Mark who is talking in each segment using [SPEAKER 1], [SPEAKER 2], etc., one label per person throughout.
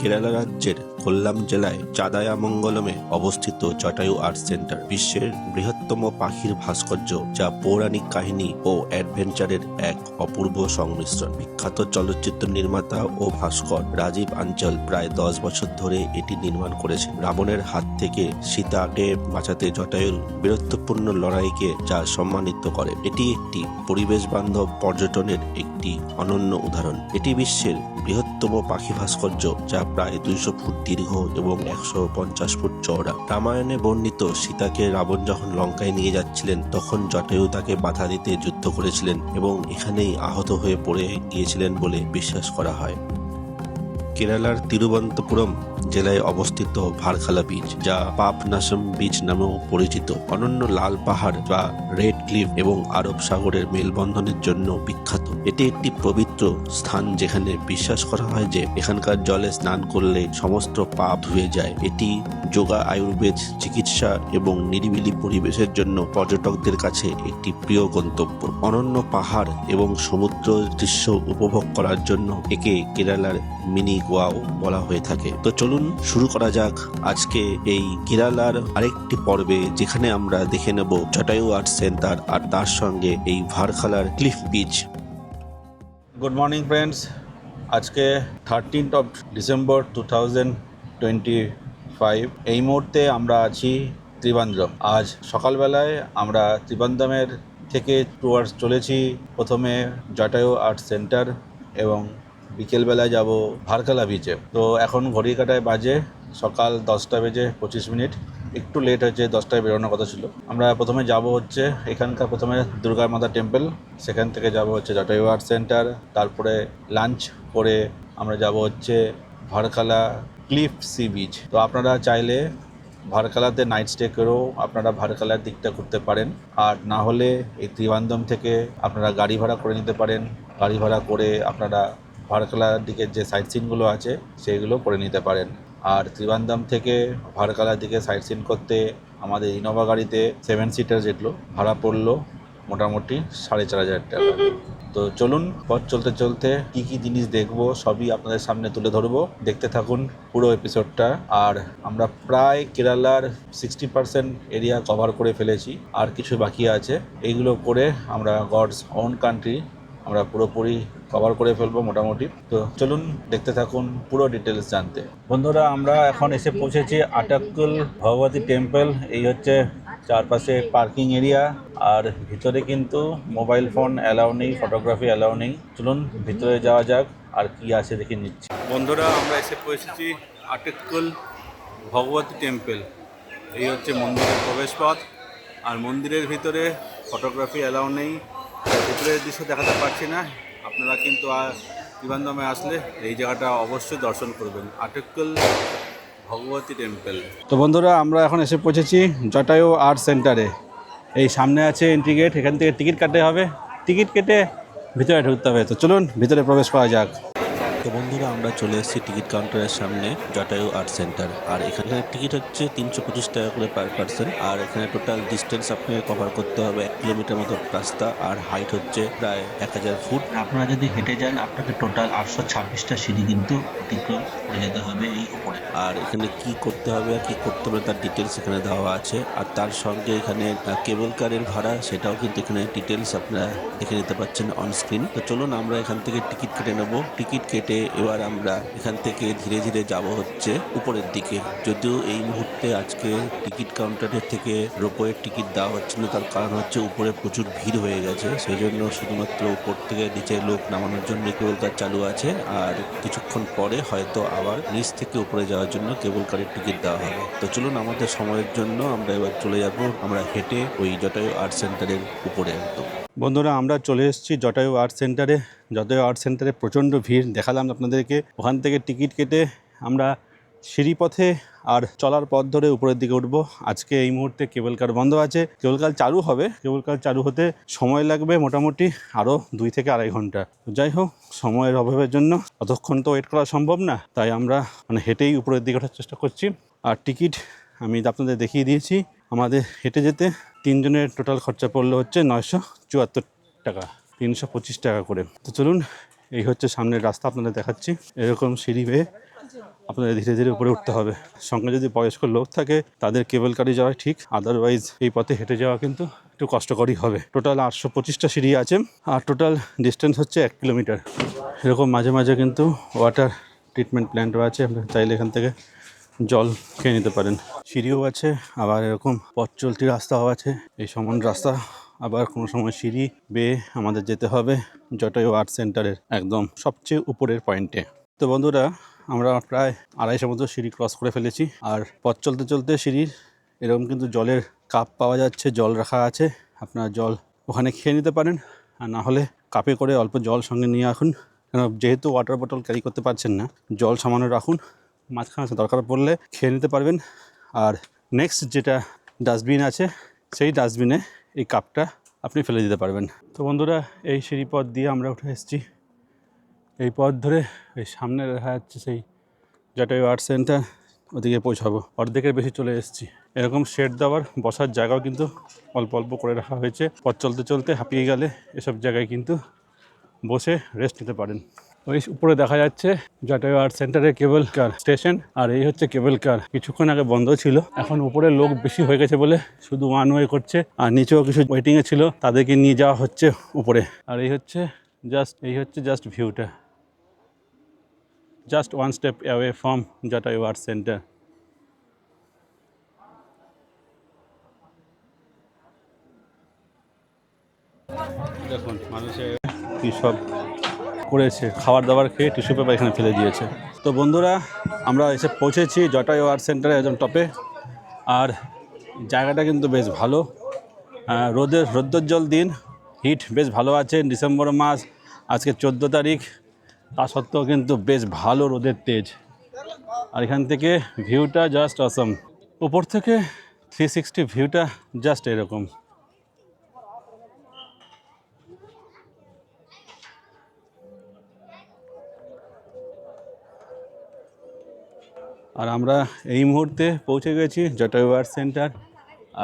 [SPEAKER 1] কেরালা রাজ্যের কোল্লাম জেলায় চাদায়ামঙ্গলমে অবস্থিত জটায়ু আর্ট সেন্টার বিশ্বের বৃহত্তম পাখির ভাস্কর্য, যা পৌরাণিক কাহিনী ও অ্যাডভেঞ্চারের এক অপূর্ব সংমিশ্রণ। বিখ্যাত চলচ্চিত্র নির্মাতা ও ভাস্কর রাজীব আঞ্চল প্রায় 10 বছর ধরে এটি নির্মাণ করেছেন। রাবণের হাত থেকে সীতাকে বাঁচাতে জটায়ুর বীরত্বপূর্ণ লড়াইকে যা সম্মানিত করে। এটি একটি পরিবেশ বান্ধব পর্যটনের একটি অনন্য উদাহরণ। এটি বিশ্বের বৃহত্তম পাখি ভাস্কর্য, যা প্রায় 200 ফুট দীর্ঘ এবং 150 ফুট চওড়া। রামায়ণে বর্ণিত সীতাকে রাবণ যখন লঙ্কায় নিয়ে যাচ্ছিলেন, তখন জটায়ু তাকে বাধা দিতে যুদ্ধ করেছিলেন এবং এখানেই আহত হয়ে পড়ে গিয়েছিলেন বলে বিশ্বাস করা হয়। কেরালার তিরুবনন্তপুরম জেলায় অবস্থিত ভারখালা বিচ, যা পাপনাসম বিচ নামেও পরিচিত, অনন্য লাল পাহাড় বা রেড ক্লিফ এবং আরব সাগরের মেলবন্ধনের জন্য বিখ্যাত। এটি একটি পবিত্র স্থান যেখানে বিশ্বাস করা হয় যে এখানকার জলে স্নান করলে সমস্ত পাপ ধুয়ে যায়। এটি যোগা, আয়ুর্বেদ চিকিৎসা এবং নিরিবিলি পরিবেশের জন্য পর্যটকদের কাছে একটি প্রিয় গন্তব্য। অনন্য পাহাড় এবং সমুদ্র দৃশ্য উপভোগ করার জন্য একে কেরালার মিনি গোয়াও বলা হয়ে থাকে। তো চলুন শুরু করা যাক আজকে এই কেরালার আরেকটি পর্বে, যেখানে আমরা দেখে নেব জটায়ু আর্ট সেন্টার আর তার সঙ্গে এই ভারখালার cliff beach.
[SPEAKER 2] Good morning friends, আজকে 13th of December 2025। এই মুহূর্তে আমরা আছি ত্রিবান্দ্রম। আজ সকালবেলায় আমরা ত্রিবান্দ্রমের থেকে টুয়ার্ডস চলেছি প্রথমে জটায়ু আর্ট সেন্টার এবং বিকেলবেলায় যাব ভারখালা বিচে। তো এখন ঘড়ির কাঁটায় বাজে সকাল 10:25। একটু লেট হয়েছে, 10টায় বেরোনোর কথা ছিল। আমরা প্রথমে যাব হচ্ছে এখানকার প্রথমে দুর্গা মাতা টেম্পল, সেখান থেকে যাব হচ্ছে জটায়ু আর্ট সেন্টার, তারপরে লাঞ্চ করে আমরা যাব হচ্ছে ভারখালা ক্লিফ সি বিচ। তো আপনারা চাইলে ভারখালাতে নাইট স্টে করেও আপনারা ভারখালার দিকটা করতে পারেন, আর না হলে এই ত্রিবান্দ্রম থেকে আপনারা গাড়ি ভাড়া করে নিতে পারেন। গাড়ি ভাড়া করে আপনারা ভারখালার দিকে যে সাইট সিনগুলো আছে সেইগুলো করে নিতে পারেন। আর ত্রিবান্দ্রম থেকে ভারখালার দিকে সাইট সিন করতে আমাদের ইনোভা গাড়িতে 7 সিটার যেগুলো ভাড়া পড়লো মোটামুটি 4,500 টাকা। তো চলুন পথ চলতে চলতে কি কি জিনিস দেখবো সবই আপনাদের সামনে তুলে ধরবো, দেখতে থাকুন পুরো এপিসোডটা। আর আমরা প্রায় কেরালার 60% এরিয়া কভার করে ফেলেছি, আর কিছু বাকি আছে। এইগুলো করে আমরা গডস ওন কান্ট্রি আমরা পুরোপুরি কভার করে ফেলবো মোটামুটি। তো চলুন দেখতে থাকুন পুরো ডিটেলস জানতে। বন্ধুরা, আমরা এখন এসে পৌঁছেছি আটাক্কুল ভগবতী টেম্পল। এই হচ্ছে চারপাশে পার্কিং এরিয়া, আর ভিতরে কিন্তু মোবাইল ফোন অ্যালাউ নেই, ফটোগ্রাফি অ্যালাউ নেই। চলুন ভিতরে যাওয়া যাক আর কি আছে দেখে নিচ্ছি। বন্ধুরা, আমরা এসে পৌঁছেছি আটাক্কুল ভগবতী টেম্পল। এই হচ্ছে মন্দিরের প্রবেশপথ, আর মন্দিরের ভিতরে ফটোগ্রাফি অ্যালাউ নেই। ভিতরের দৃশ্য দেখাতে পারছি না। আপনারা কিন্তু ত্রিবান্দ্রমে আসলে এই জায়গাটা অবশ্যই দর্শন করবেন, আটাক্কুল ভগবতী টেম্পল। তো বন্ধুরা, আমরা এখন এসে পৌঁছেছি জটায়ু আর্ট সেন্টারে। এই সামনে আছে এন্ট্রি গেট, এখান থেকে টিকিট কাটতে হবে। টিকিট কেটে ভিতরে ঢুকতে হবে। তো চলুন ভিতরে প্রবেশ করা যাক।
[SPEAKER 1] তো বন্ধুরা, আমরা চলে এসেছি টিকিট কাউন্টারের সামনে, জটায়ু আর্ট সেন্টার। আর এখানে টিকিট হচ্ছে 325 টাকা করে পার পার্সন। আর এখানে টোটাল ডিস্টেন্স আপনাকে কভার করতে হবে 1 কিলোমিটার মতো রাস্তা, আর হাইট হচ্ছে প্রায় 1000 ফুট। আপনারা যদি হেঁটে যান, আপনাকে টোটাল 826টা সিঁড়ি কিন্তু অতিক্রম করে যেতে হবে এই উপরে। আর এখানে কি করতে হবে আর কি করতে হবে তার ডিটেলস এখানে দেওয়া আছে। আর তার সঙ্গে এখানে কেবল কারের ভাড়া, সেটাও কিন্তু এখানে ডিটেলস আপনারা দেখে নিতে পাচ্ছেন অন স্ক্রিন। তো চলুন আমরা এখান থেকে টিকিট কেটে নেবো। টিকিট কেটে এবার আমরা এখান থেকে ধীরে ধীরে যাব হচ্ছে উপরের দিকে। যদিও এই মুহূর্তে আজকে টিকিট কাউন্টারের থেকে রোপওয়ের টিকিট দেওয়া হচ্ছে না, তার কারণ হচ্ছে উপরে প্রচুর ভিড় হয়ে গেছে। সেই জন্য শুধুমাত্র উপর থেকে নিচে লোক নামানোর জন্য কেবল কার চালু আছে, আর কিছুক্ষণ পরে হয়তো আবার নিচ থেকে উপরে যাওয়ার জন্য কেবল কারের টিকিট দেওয়া হবে। তো চলুন আমাদের সময়ের জন্য আমরা এবার চলে যাব আমরা হেঁটে ওই জটায়ু আর্ট সেন্টারের উপরে একদম।
[SPEAKER 2] বন্ধুরা, আমরা চলে এসেছি জটায়ু আর্ট সেন্টারে। জটায়ু আর্ট সেন্টারে প্রচণ্ড ভিড় দেখালাম আপনাদেরকে। ওখান থেকে টিকিট কেটে আমরা সিঁড়িপথে আর চলার পথ ধরে উপরের দিকে উঠবো। আজকে এই মুহূর্তে কেবল কার বন্ধ আছে, কেবল কার চালু হবে। কেবল কার চালু হতে সময় লাগবে মোটামুটি আরও 2 থেকে আড়াই ঘন্টা। যাই হোক, সময়ের অভাবের জন্য অতক্ষণ তো ওয়েট করা সম্ভব না, তাই আমরা হেঁটেই উপরের দিকে ওঠার চেষ্টা করছি। আর টিকিট আমি আপনাদের দেখিয়ে দিয়েছি। আমাদের হেঁটে যেতে 3 জনের টোটাল খরচা পড়লো হচ্ছে 974 টাকা, 325 টাকা করে। তো চলুন, এই হচ্ছে সামনের রাস্তা আপনাদের দেখাচ্ছি। এরকম সিঁড়ি বেয়ে
[SPEAKER 3] আপনাদের ধীরে ধীরে উপরে উঠতে হবে। সঙ্গে যদি বয়স্ক লোক থাকে তাদের কেবল কারে যাওয়া ঠিক, আদারওয়াইজ এই পথে হেঁটে যাওয়া কিন্তু একটু কষ্টকরই হবে। টোটাল 825টা সিঁড়ি আছে আর টোটাল ডিস্টেন্স হচ্ছে 1 কিলোমিটার। এরকম মাঝে মাঝে কিন্তু ওয়াটার ট্রিটমেন্ট প্ল্যান্টও আছে, আপনারা চাইলে এখান থেকে জল খেয়ে নিতে পারেন। সিঁড়িও আছে, আবার এরকম পথ চলতি রাস্তাও আছে, এই সমান রাস্তা। আবার কোনো সময় সিঁড়ি বেয়ে আমাদের যেতে হবে জটায়ু আর্ট সেন্টারের একদম সবচেয়ে উপরের পয়েন্টে। তো বন্ধুরা, আমরা প্রায় 250 মতো সিঁড়ি ক্রস করে ফেলেছি। আর পথ চলতে চলতে সিঁড়ির এরকম কিন্তু জলের কাপ পাওয়া যাচ্ছে, জল রাখা আছে, আপনারা জল ওখানে খেয়ে নিতে পারেন। আর না হলে কাপে করে অল্প জল সঙ্গে নিয়ে আসুন, কেন যেহেতু ওয়াটার বোতল ক্যারি করতে পারছেন না, জল সামান্য রাখুন, মাঝখানে দরকার পড়লে খেয়ে নিতে পারবেন। আর নেক্সট যেটা ডাস্টবিন আছে, সেই ডাস্টবিনে এই কাপটা আপনি ফেলে দিতে পারবেন। তো বন্ধুরা, এই সিঁড়ি পথ দিয়ে আমরা উঠে এসেছি। এই পথ ধরে এই সামনে দেখা যাচ্ছে সেই জটায়ু আর্ট সেন্টার, ওদিকে পৌঁছাবো। অর্ধেকের বেশি চলে এসেছি। এরকম শেড দেওয়ার বসার জায়গাও কিন্তু অল্প অল্প করে রাখা হয়েছে। পথ চলতে চলতে হাঁপিয়ে গেলে এসব জায়গায় কিন্তু বসে রেস্ট নিতে পারেন। ওই উপরে দেখা যাচ্ছে জটায়ু আর্ট সেন্টারের কেবল কার স্টেশন, আর এই হচ্ছে কেবল কার। কিছুক্ষণ আগে বন্ধ ছিল, এখন উপরে লোক বেশি হয়ে গেছে বলে শুধু ওয়ান ওয়ে করছে, আর নিচেও কিছু ওয়েটিংয়ে ছিল, তাদেরকে নিয়ে যাওয়া হচ্ছে উপরে। আর এই হচ্ছে জাস্ট ভিউটা, just one step away from Jatayu art centre. দেখুন মানুষের কী সব করেছে, খাবার দাবার খেয়ে টিস্যু পেপার এখানে ফেলে দিয়েছে। তো বন্ধুরা, আমরা এসে পৌঁছেছি জটায়ু আর্ট সেন্টারে একদম টপে। আর জায়গাটা কিন্তু বেশ ভালো, রৌদ্রোজ্জ্বল দিন, হিট বেশ ভালো আছে, ডিসেম্বর মাস, আজকে 14 তারিখ, তা সত্ত্বেও কিন্তু বেশ ভালো রোদের তেজ। আর এখান থেকে ভিউটা জাস্ট অসম। উপর থেকে 360 ভিউটা জাস্ট এরকম। আর আমরা এই মুহূর্তে পৌঁছে গেছি জটায়ু আর্ট সেন্টার।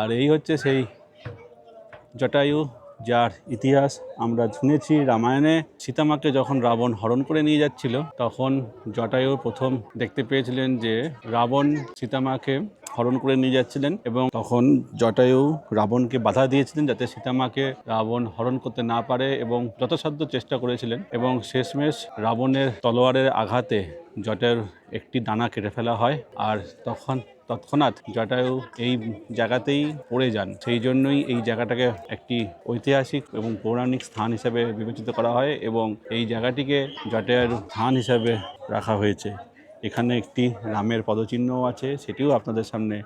[SPEAKER 3] আর এই হচ্ছে সেই জটায়ু, যার ইতিহাস আমরা শুনেছি রামায়ণে। সীতামাকে যখন রাবণ হরণ করে নিয়ে যাচ্ছিল, তখন জটায়ু প্রথম দেখতে পেয়েছিলেন যে রাবণ সীতামাকে হরণ করে নিয়ে যাচ্ছিলেন, এবং তখন জটায়ু রাবণকে বাধা দিয়েছিলেন যাতে সীতামাকে রাবণ হরণ করতে না পারে, এবং যথাসাধ্য চেষ্টা করেছিলেন। এবং শেষমেশ রাবণের তলোয়ারের আঘাতে জটায়ুর একটি ডানা কেটে ফেলা হয়। আর তৎক্ষণাৎ জটায়ু এই জায়গাতেই পড়ে যান। সেই জন্যই এই জায়গাটাকে একটি ঐতিহাসিক এবং পৌরাণিক স্থান হিসেবে বিবেচিত করা হয়, এবং এই জায়গাটিকে জটায়ুর স্থান হিসাবে রাখা হয়েছে। এখানে একটি রামের পদচিহ্নও আছে, সেটিও আপনাদের সামনে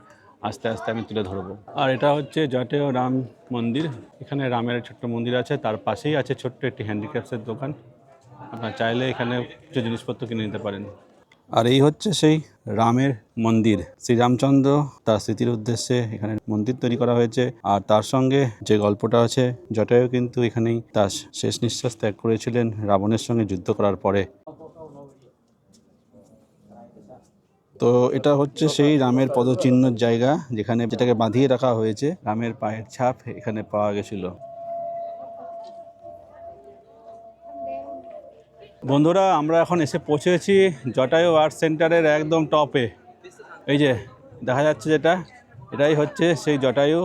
[SPEAKER 3] আস্তে আস্তে আমি তুলে ধরবো। আর এটা হচ্ছে জটায়ু রাম মন্দির। এখানে রামের ছোট্ট মন্দির আছে, তার পাশেই আছে ছোট্ট একটি হ্যান্ডিক্রাফটসের দোকান। আপনারা চাইলে এখানে কিছু জিনিসপত্র কিনে নিতে পারেন। আর এই হচ্ছে সেই রামের মন্দির। শ্রীরামচন্দ্র তার স্মৃতির উদ্দেশ্যে এখানে মন্দির তৈরি করা হয়েছে। আর তার সঙ্গে যে গল্পটা আছে, জটায়ু কিন্তু এখানেই তার শেষ নিঃশ্বাস ত্যাগ করেছিলেন রাবণের সঙ্গে যুদ্ধ করার পরে। তো এটা হচ্ছে সেই রামের পদচিহ্নের জায়গা, যেটাকে বাঁধিয়ে রাখা হয়েছে। রামের পায়ের ছাপ এখানে পাওয়া গেছিল। বন্ধুরা, আমরা এখন এসে পৌঁছেছি জটায়ু আর্ট সেন্টারের একদম টপে। এই যে দেখা যাচ্ছে যেটা, এটাই হচ্ছে সেই জটায়ু।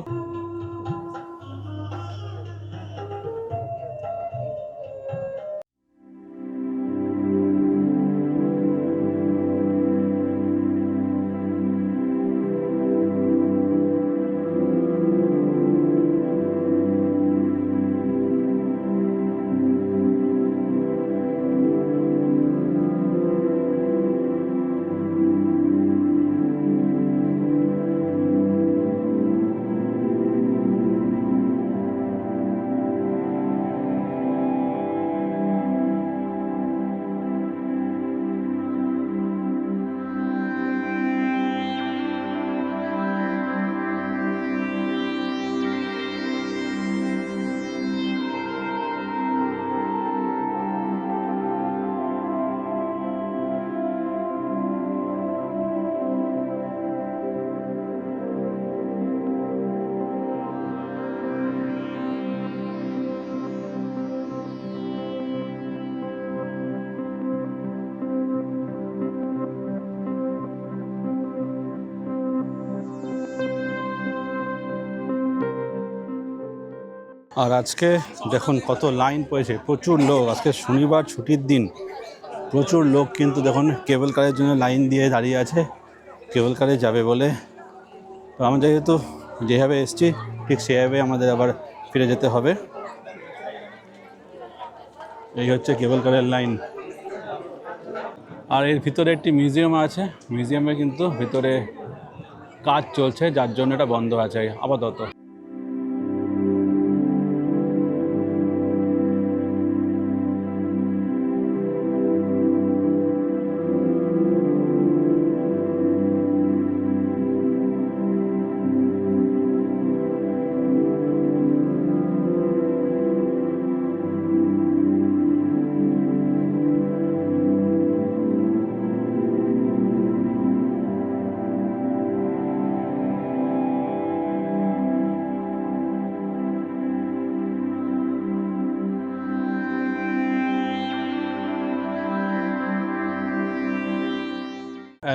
[SPEAKER 3] আর আজকে দেখুন কত লাইন পড়েছে, প্রচুর লোক। আজকে শনিবার, ছুটির দিন, প্রচুর লোক কিন্তু দেখুন কেবল কারের জন্য লাইন দিয়ে দাঁড়িয়ে আছে, কেবল কারে যাবে বলে। তো আমরা যেহেতু যেভাবে এসেছি ঠিক সেভাবে আমাদের আবার ফিরে যেতে হবে। এই হচ্ছে কেবল কারের লাইন। আর এর ভিতরে একটি মিউজিয়াম আছে, মিউজিয়ামে কিন্তু ভিতরে কাজ চলছে, যার জন্য এটা বন্ধ আছে আপাতত।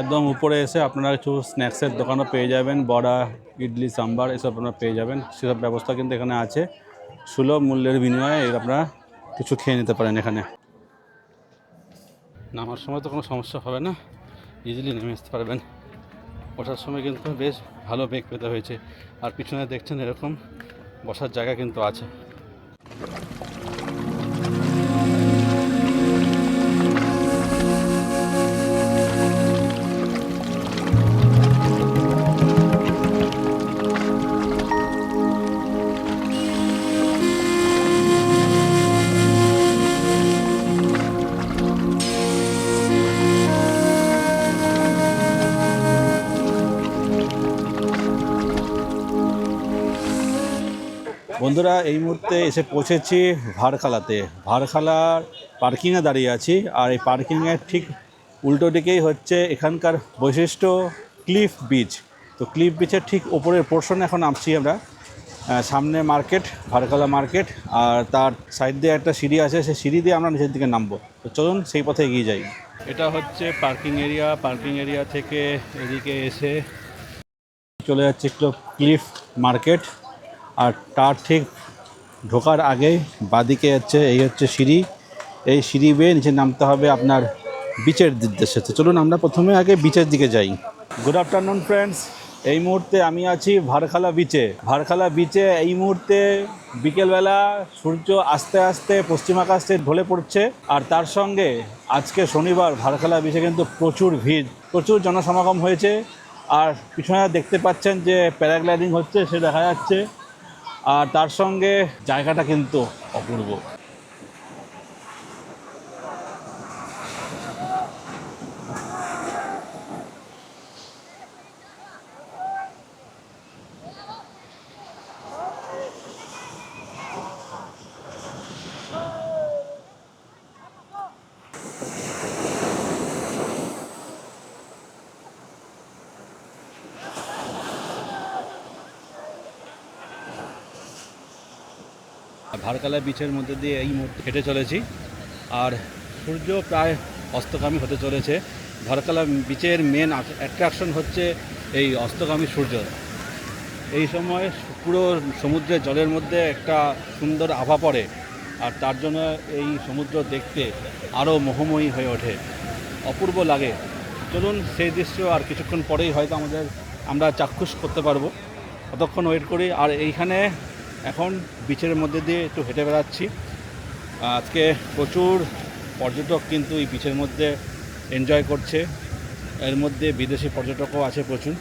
[SPEAKER 3] একদম উপরে এসে আপনারা কিছু স্ন্যাক্সের দোকানও পেয়ে যাবেন, বড়া, ইডলি, সাম্বার এসব আপনারা পেয়ে যাবেন। সেসব ব্যবস্থা কিন্তু এখানে আছে, সুলভ মূল্যের বিনিময়ে আপনারা কিছু খেয়ে নিতে পারেন এখানে। নামার সময় তো কোনো সমস্যা হবে না, ইজিলি নেমে আসতে পারবেন। ওঠার সময় কিন্তু বেশ ভালো বেগ পেতে হয়েছে। আর পিছনে দেখছেন এরকম বসার জায়গা কিন্তু আছে। বন্ধুরা, এই মুহূর্তে এসে পৌঁছেছি ভারখালাতে। ভারখালার পার্কিংয়ে দাঁড়িয়ে আছি। আর এই পার্কিংয়ের ঠিক উল্টো দিকেই হচ্ছে এখানকার বৈশিষ্ট্য ক্লিফ বিচ। তো ক্লিফ বিচের ঠিক ওপরের পোর্শনে এখন নামছি আমরা। সামনে মার্কেট, ভারখালা মার্কেট, আর তার সাইড দিয়ে একটা সিঁড়ি আছে, সেই সিঁড়ি দিয়ে আমরা নিচের দিকে নামবো। তো চলুন সেই পথে এগিয়ে যাই। এটা হচ্ছে পার্কিং এরিয়া। পার্কিং এরিয়া থেকে এদিকে এসে চলে যাচ্ছে ক্লিফ মার্কেট। আর তার ঠিক ঢোকার আগেই বাদিকে হচ্ছে এই হচ্ছে সিঁড়ি। এই সিঁড়ি বেয়ে নিচে নামতে হবে আপনার বিচের উদ্দেশ্যে। তো চলুন আমরা প্রথমে আগে বিচের দিকে যাই। গুড আফটারনুন ফ্রেন্ডস, এই মুহূর্তে আমি আছি ভারখালা বিচে। ভারখালা বিচে এই মুহূর্তে বিকেলবেলা সূর্য আস্তে আস্তে পশ্চিম আকাশে ঢলে পড়ছে। আর তার সঙ্গে আজকে শনিবার ভারখালা বিচে কিন্তু প্রচুর ভিড়, প্রচুর জনসমাগম হয়েছে। আর পিছনে দেখতে পাচ্ছেন যে প্যারাগ্লাইডিং হচ্ছে, সে দেখা যাচ্ছে। আর তার সঙ্গে জায়গাটা কিন্তু অপূর্ব। ভারখালা বিচের মধ্যে দিয়ে এই মুহূর্তে হেঁটে চলেছি। আর সূর্য প্রায় অস্তগামী হতে চলেছে। ভারখালা বিচের মেন অ্যাট্রাকশন হচ্ছে এই অস্তগামী সূর্য। এই সময় পুরো সমুদ্রের জলের মধ্যে একটা সুন্দর আভা পড়ে। আর তার জন্য এই সমুদ্র দেখতে আরও মোহময়ী হয়ে ওঠে, অপূর্ব লাগে। চলুন সেই দৃশ্য আর কিছুক্ষণ পরেই হয়তো আমরা চাক্ষুষ করতে পারবো, ততক্ষণ ওয়েট করি। আর এইখানে এখন বিচের মধ্যে দিয়ে একটু হেঁটে বেড়াচ্ছি। আজকে প্রচুর পর্যটক কিন্তু এই বিচের মধ্যে এনজয় করছে। এর মধ্যে বিদেশি পর্যটকও আছে প্রচুর।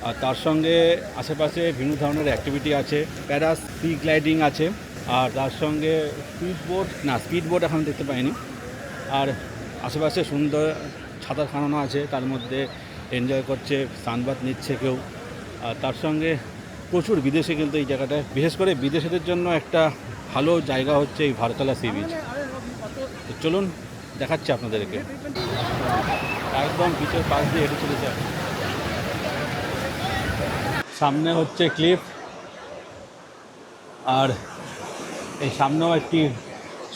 [SPEAKER 3] আর তার সঙ্গে আশেপাশে বিভিন্ন ধরনের অ্যাক্টিভিটি আছে, প্যারা সি গ্লাইডিং আছে। আর তার সঙ্গে স্পিড বোট এখন দেখতে পাইনি। আর আশেপাশে সুন্দর ছাতা খানানো আছে, তার মধ্যে এনজয় করছে, সানবাত নিচ্ছে কেউ। আর তার সঙ্গে প্রচুর বিদেশি কিন্তু এই জায়গাটায়, বিশেষ করে বিদেশিদের জন্য একটা ভালো জায়গা হচ্ছে এই ভারখালা সি বিচ। তো চলুন দেখাচ্ছি আপনাদেরকে। একদম বিচের পাশ দিয়ে হেঁটে চলেছে। সামনে হচ্ছে ক্লিফ, আর এই সামনেও একটি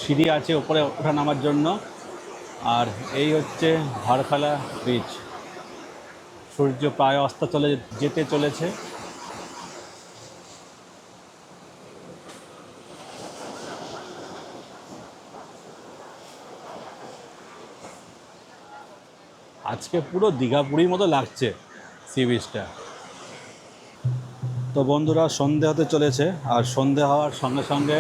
[SPEAKER 3] সিঁড়ি আছে উপরে ওঠা নামার জন্য। আর এই হচ্ছে ভারখালা বিচ। সূর্য প্রায় যেতে চলেছে। আজকে পুরো দীঘাপুরীর মতো লাগছে সি বিচটা। তো বন্ধুরা, সন্ধে হতে চলেছে, আর সন্ধে হওয়ার সঙ্গে সঙ্গে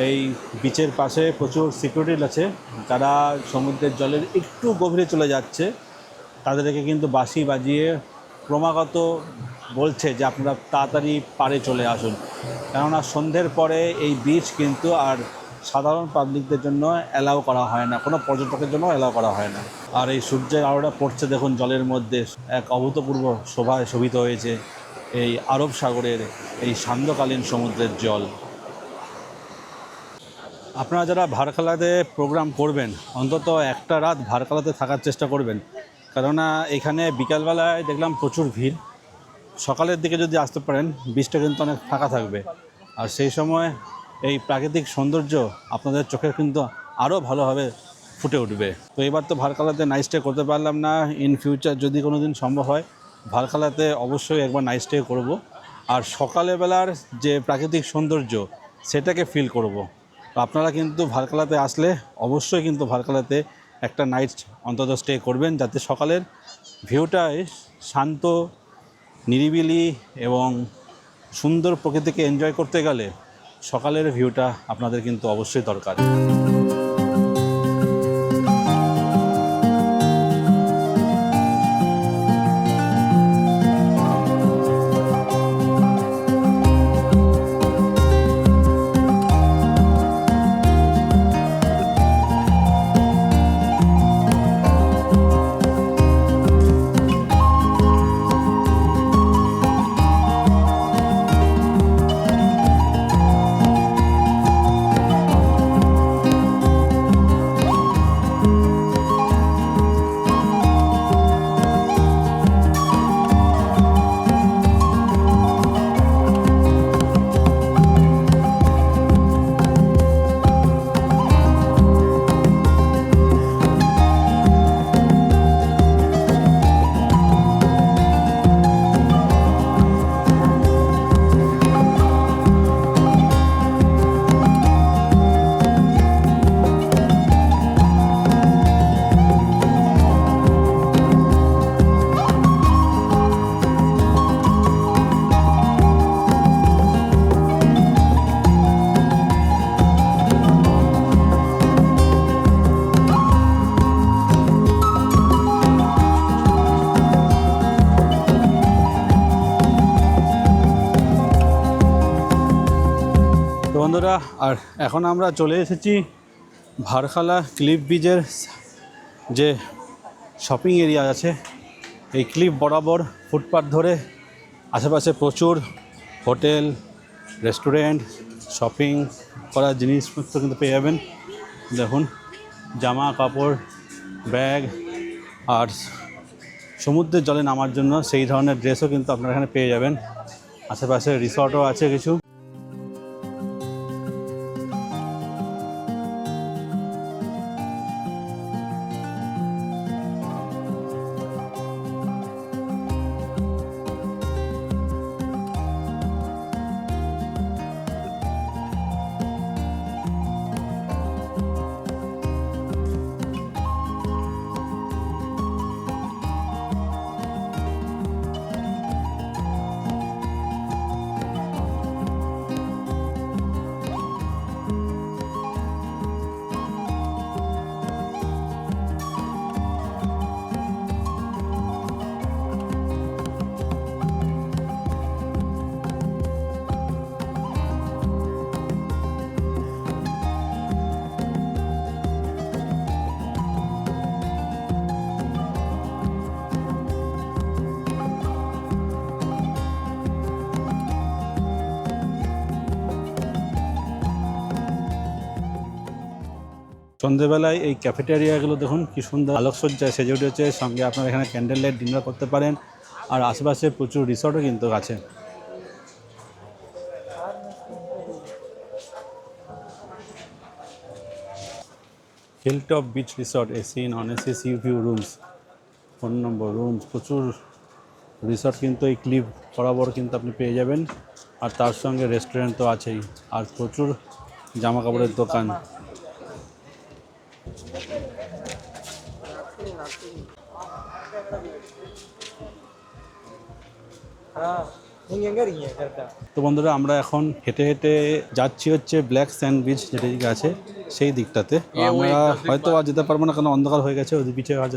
[SPEAKER 3] এই বিচের পাশে প্রচুর সিকিউরিটি আছে, যারা সমুদ্রের জলের একটু গভীরে চলে যাচ্ছে তাদেরকে কিন্তু বাঁশি বাজিয়ে ক্রমাগত বলছে যে আপনারা তাড়াতাড়ি পাড়ে চলে আসুন, কেননা সন্ধ্যের পরে এই বিচ কিন্তু আর সাধারণ পাবলিকদের জন্য অ্যালাউ করা হয় না, কোনো পর্যটকের জন্য অ্যালাউ করা হয় না। আর এই সূর্যের আলোটা পড়ছে দেখুন জলের মধ্যে, এক অভূতপূর্ব শোভায় শোভিত হয়েছে এই আরব সাগরের এই সান্ধ্যকালীন সমুদ্রের জল। আপনারা যারা ভারকালাতে প্রোগ্রাম করবেন অন্তত একটা রাত ভারকালাতে থাকার চেষ্টা করবেন, কেননা এখানে বিকালবেলায় দেখলাম প্রচুর ভিড়। সকালের দিকে যদি আসতে পারেন বিচটা কিন্তু অনেক ফাঁকা থাকবে, আর সেই সময় এই প্রাকৃতিক সৌন্দর্য আপনাদের চোখে কিন্তু আরও ভালোভাবে ফুটে উঠবে। তো এবার তো ভারকালাতে নাইট স্টে করতে পারলাম না, ইন ফিউচার যদি কোনো দিন সম্ভব হয় ভারকালাতে অবশ্যই একবার নাইট স্টে করব, আর সকালবেলার যে প্রাকৃতিক সৌন্দর্য সেটাকে ফিল করব। তো আপনারা কিন্তু ভারকালাতে আসলে অবশ্যই কিন্তু ভারকালাতে একটা নাইট অন্তত স্টে করবেন, যাতে সকালের ভিউটাই শান্ত, নিরিবিলি এবং সুন্দর প্রকৃতিকে এনজয় করতে গেলে সকালের ভিউটা আপনাদের কিন্তু অবশ্যই দরকার। বন্ধুরা, আর এখন আমরা চলে এসেছি ভারকালা ক্লিফ বিচের যে শপিং এরিয়া আছে, এই ক্লিফ বরাবর ফুটপাথ ধরে আশেপাশে প্রচুর হোটেল, রেস্টুরেন্ট, শপিং করার জিনিসপত্র কিন্তু পেয়ে যাবেন। দেখুন জামা কাপড়, ব্যাগ, আর সমুদ্রের জলে নামার জন্য সেই ধরনের ড্রেসও কিন্তু আপনারা এখানে পেয়ে যাবেন। আশেপাশে রিসর্টও আছে কিছু। সন্ধ্যেবেলায় এই ক্যাফেটেরিয়াগুলো দেখুন কি সুন্দর আলোকসজ্জায় সেজে উঠেছে, সঙ্গে আপনারা এখানে ক্যান্ডেল লাইট ডিনার করতে পারেন, আর আশেপাশে প্রচুর রিসর্টও কিন্তু আছে। Hilltop beach resort, AC, non AC, C view rooms, phone নম্বর, রুমস, প্রচুর রিসর্ট কিন্তু এই ক্লিফ বরাবর কিন্তু আপনি পেয়ে যাবেন। আর তার সঙ্গে রেস্টুরেন্ট তো আছেই, আর প্রচুর জামা কাপড়ের দোকান। তো বন্ধুরা আমরা এখন হেঁটে হেঁটে যাচ্ছি হচ্ছে ব্ল্যাক স্যান্ড বিচ যেটা দিকে আছে সেই দিকটাতে। আমরা হয়তো আর যেতে পারবো না, কারণ অন্ধকার হয়ে গেছে, ওই বিচে আর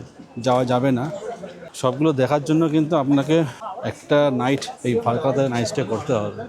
[SPEAKER 3] যাওয়া যাবে না। সবগুলো দেখার জন্য কিন্তু আপনাকে একটা নাইট এই ভালকাতায় নাইট স্টে করতে হবে।